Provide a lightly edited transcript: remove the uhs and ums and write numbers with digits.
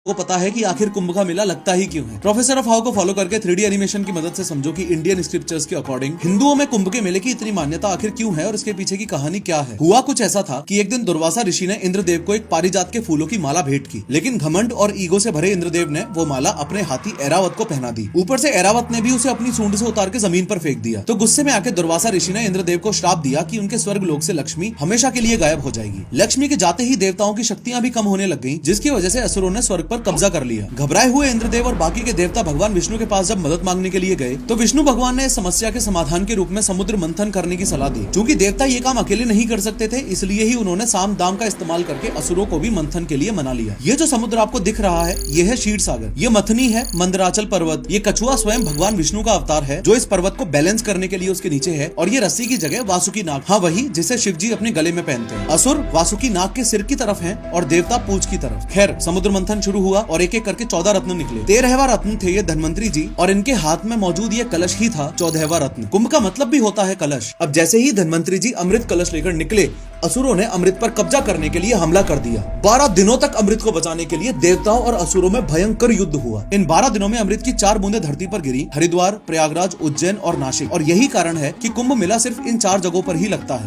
वो पता है कि आखिर कुंभ का मेला लगता ही क्यों है। प्रोफेसर ऑफ हाउ को फॉलो करके 3D एनिमेशन की मदद से समझो कि इंडियन स्क्रिप्चर्स के अकॉर्डिंग हिंदुओं में कुंभ के मेले की इतनी मान्यता आखिर क्यों है और इसके पीछे की कहानी क्या है। हुआ कुछ ऐसा था कि एक दिन दुर्वासा ऋषि ने इंद्रदेव को एक पारिजात के फूलों की माला भेंट की, लेकिन घमंड और ईगो से भरे इंद्रदेव ने वो माला अपने हाथी ऐरावत को पहना दी। ऊपर से ऐरावत ने भी उसे अपनी सूंड से उतार के जमीन पर फेंक दिया। तो गुस्से में आके दुर्वासा ऋषि ने इंद्रदेव को श्राप दिया कि उनके स्वर्ग लोक से लक्ष्मी हमेशा के लिए गायब हो जाएगी। लक्ष्मी के जाते ही देवताओं की शक्तियां भी कम होने लग गईं, जिसकी वजह से असुरों ने स्वर्ग पर कब्जा कर लिया। घबराए हुए इंद्रदेव और बाकी के देवता भगवान विष्णु के पास जब मदद मांगने के लिए गए तो विष्णु भगवान ने इस समस्या के समाधान के रूप में समुद्र मंथन करने की सलाह दी। क्योंकि देवता ये काम अकेले नहीं कर सकते थे, इसलिए ही उन्होंने साम दाम का इस्तेमाल करके असुरों को भी मंथन के लिए मना लिया। ये जो समुद्र आपको दिख रहा है ये है क्षीर सागर, ये मथनी है मंदराचल पर्वत, ये कछुआ स्वयं भगवान विष्णु का अवतार है जो इस पर्वत को बैलेंस करने के लिए उसके नीचे है, और ये रस्सी की जगह वासुकी नाग, हाँ वही जिसे शिव जी अपने गले में पहनते हैं। असुर वासुकी नाग के सिर की तरफ है और देवता पूंछ की तरफ। खैर समुद्र मंथन शुरू हुआ और एक एक करके 14 रत्न निकले। 13वां रत्न थे ये धन्वंतरी जी, और इनके हाथ में मौजूद ये कलश ही था 14वां रत्न। कुंभ का मतलब भी होता है कलश। अब जैसे ही धन्वंतरी जी अमृत कलश लेकर निकले, असुरों ने अमृत पर कब्जा करने के लिए हमला कर दिया। 12 दिनों तक अमृत को बचाने के लिए देवताओं और असुरों में भयंकर युद्ध हुआ। इन 12 दिनों में अमृत की 4 बूंदें धरती पर गिरी, हरिद्वार, प्रयागराज, उज्जैन और नासिक। और यही कारण है कि कुंभ मेला सिर्फ इन 4 जगहों पर ही लगता है।